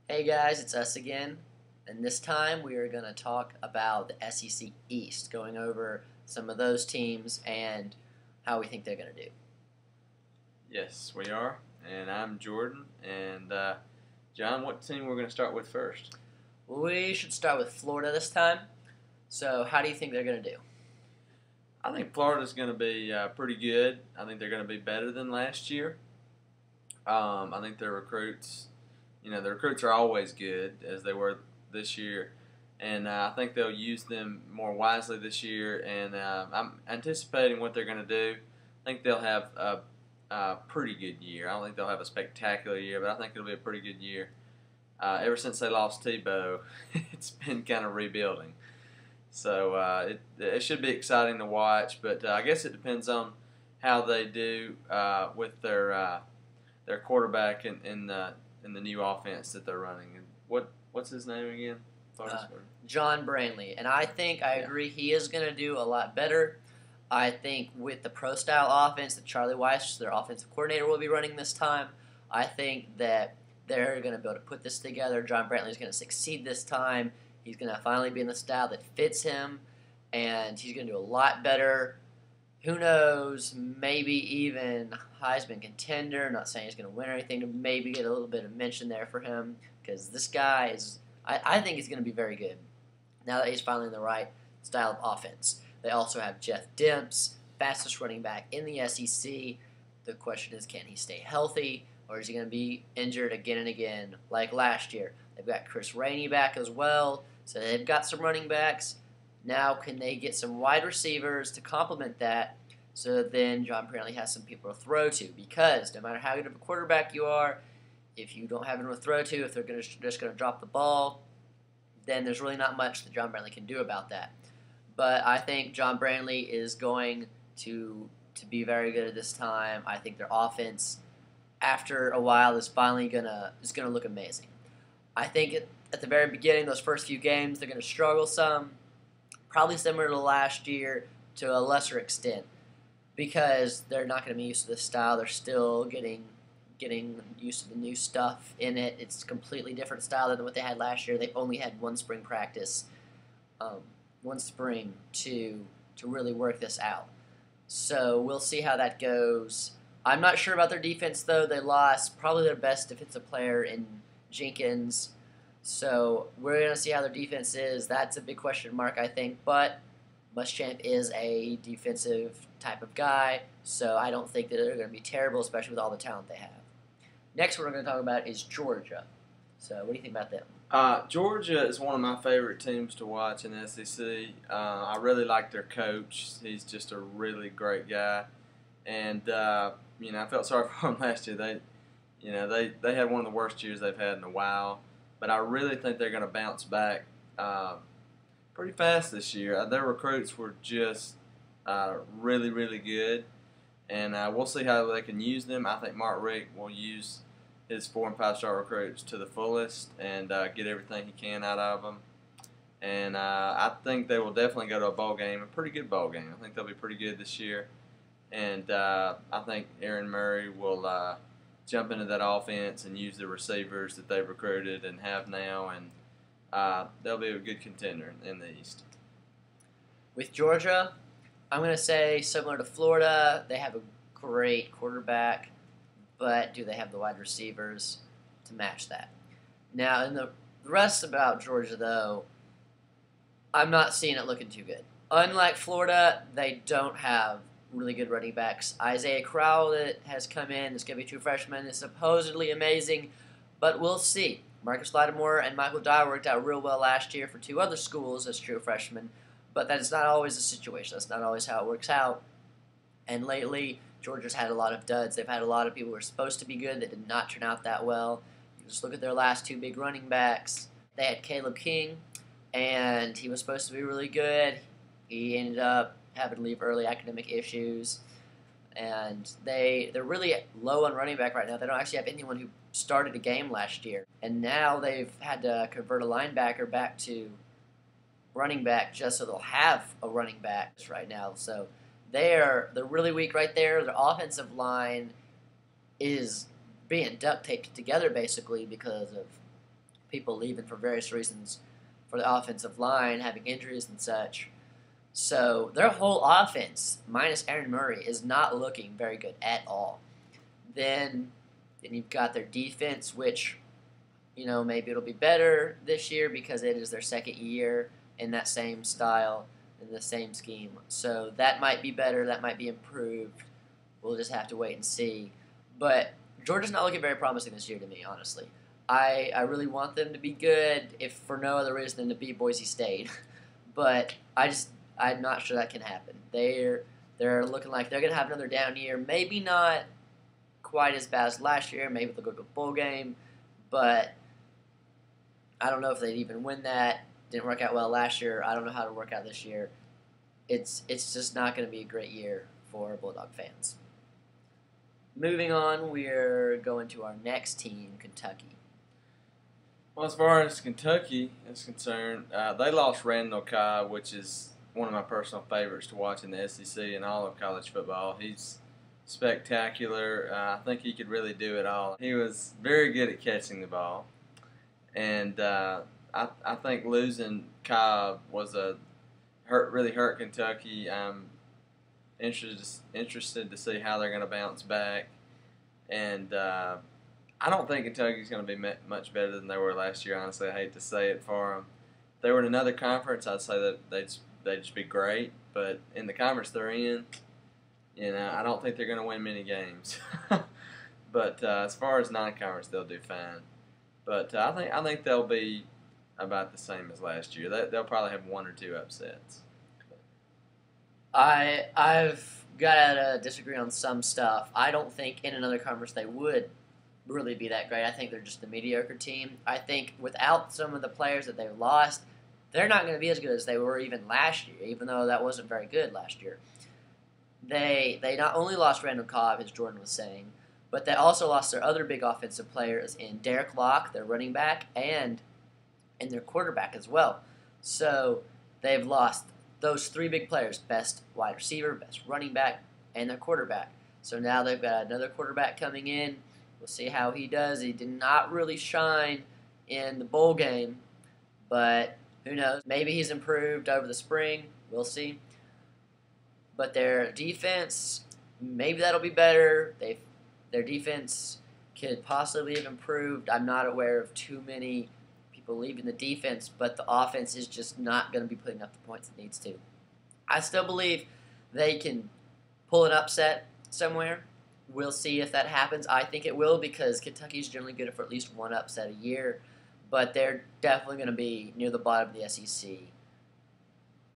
Hey guys, it's us again, and this time we are going to talk about the SEC East, going over some of those teams and how we think they're going to do. Yes, we are. And I'm Jordan. And John, what team we're going to start with first? We should start with Florida this time. So, how do you think they're going to do? I think Florida's going to be pretty good. I think they're going to be better than last year. I think their recruits, the recruits are always good as they were this year. And I think they'll use them more wisely this year. And I'm anticipating what they're going to do. I think they'll have a pretty good year. I don't think they'll have a spectacular year, but I think it'll be a pretty good year. Ever since they lost Tebow, it's been kind of rebuilding. So it should be exciting to watch, but I guess it depends on how they do with their quarterback in the new offense that they're running. And what's his name again? John Brantley. And I think I agree he is going to do a lot better. I think with the pro style offense that Charlie Weiss, their offensive coordinator, will be running this time, I think that they're going to be able to put this together. John Brantley is going to succeed this time. He's going to finally be in the style that fits him, and he's going to do a lot better. Who knows? Maybe even Heisman contender. Not saying he's going to win or anything. To maybe get a little bit of mention there for him because this guy is. I think he's going to be very good now that he's finally in the right style of offense. They also have Jeff Demps, fastest running back in the SEC. The question is, can he stay healthy, or is he going to be injured again and again like last year? They've got Chris Rainey back as well, so they've got some running backs. Now, can they get some wide receivers to complement that so that then John Brantley has some people to throw to? Because no matter how good of a quarterback you are, if you don't have anyone to throw to, if they're just going to drop the ball, then there's really not much that John Brantley can do about that. But I think John Brantley is going to be very good at this time. I think their offense, after a while, is finally gonna look amazing. I think at the very beginning, those first few games, they're going to struggle some, probably similar to last year to a lesser extent, because they're not going to be used to this style. They're still getting used to the new stuff in it. It's a completely different style than what they had last year. They've only had one spring practice, one spring to really work this out. So we'll see how that goes. I'm not sure about their defense though. They lost probably their best defensive player in Jenkins. So we're gonna see how their defense is. That's a big question mark, I think. But Muschamp is a defensive type of guy, so I don't think that they're going to be terrible, especially with all the talent they have. Next, what we're going to talk about is Georgia. So, what do you think about them? Georgia is one of my favorite teams to watch in the SEC. I really like their coach. He's just a really great guy, and I felt sorry for him last year. They had one of the worst years they've had in a while, but I really think they're going to bounce back pretty fast this year. Their recruits were just really, really good, and we'll see how they can use them. I think Mark Richt will use his 4- and 5-star recruits to the fullest and get everything he can out of them. And I think they will definitely go to a bowl game, a pretty good bowl game. I think they'll be pretty good this year. And I think Aaron Murray will jump into that offense and use the receivers that they've recruited and have now, and they'll be a good contender in the East. With Georgia, I'm going to say similar to Florida, they have a great quarterback, but do they have the wide receivers to match that? Now, in the rest about Georgia, though, I'm not seeing it looking too good. Unlike Florida, they don't have really good running backs. Isaiah Crowell that has come in, is going to be true freshman, is supposedly amazing, but we'll see. Marcus Lattimore and Michael Dye worked out real well last year for 2 other schools as true freshmen, but that is not always the situation. That's not always how it works out. And lately, Georgia's had a lot of duds. They've had a lot of people who were supposed to be good that did not turn out that well. You just look at their last 2 big running backs. They had Caleb King, and he was supposed to be really good. He ended up having to leave early, academic issues. And they're really low on running back right now. They don't actually have anyone who started a game last year. And now they've had to convert a linebacker back to running back just so they'll have a running back right now. So they're really weak right there. Their offensive line is being duct taped together basically because of people leaving for various reasons for the offensive line, having injuries and such. So their whole offense, minus Aaron Murray, is not looking very good at all. Then you've got their defense, which, maybe it'll be better this year because it is their second year in that same style, in the same scheme. So that might be better, that might be improved. We'll just have to wait and see. But Georgia's not looking very promising this year to me, honestly. I really want them to be good, if for no other reason than to beat Boise State. But I'm not sure that can happen. They're looking like they're going to have another down year. Maybe not quite as bad as last year. Maybe they'll go to a bowl game. But I don't know if they'd even win that. Didn't work out well last year. I don't know how to work out this year. It's just not going to be a great year for Bulldog fans. Moving on, we're going to our next team, Kentucky. Well, as far as Kentucky is concerned, they lost Randall Cobb, which is one of my personal favorites to watch in the SEC and all of college football. He's spectacular. I think he could really do it all. He was very good at catching the ball, and I think losing Cobb was really hurt Kentucky. I'm interested to see how they're going to bounce back, and I don't think Kentucky's going to be much better than they were last year. Honestly, I hate to say it for them. If they were in another conference, I'd say that they'd just be great. But in the conference they're in, I don't think they're going to win many games. But as far as non-conference, they'll do fine. But I think they'll be about the same as last year. They'll probably have one or two upsets. I've got to disagree on some stuff. I don't think in another conference they would really be that great. I think they're just a mediocre team. I think without some of the players that they've lost, they're not going to be as good as they were even last year, even though that wasn't very good last year. They not only lost Randall Cobb, as Jordan was saying, but they also lost their other big offensive players in Derek Locke, their running back, and their quarterback as well. So they've lost those three big players, best wide receiver, best running back, and their quarterback. So now they've got another quarterback coming in. We'll see how he does. He did not really shine in the bowl game, but who knows? Maybe he's improved over the spring. We'll see. But their defense, maybe that'll be better. Their defense could possibly have improved. I'm not aware of too many people leaving the defense, but the offense is just not going to be putting up the points it needs to. I still believe they can pull an upset somewhere. We'll see if that happens. I think it will because Kentucky's generally good for at least one upset a year, but they're definitely going to be near the bottom of the SEC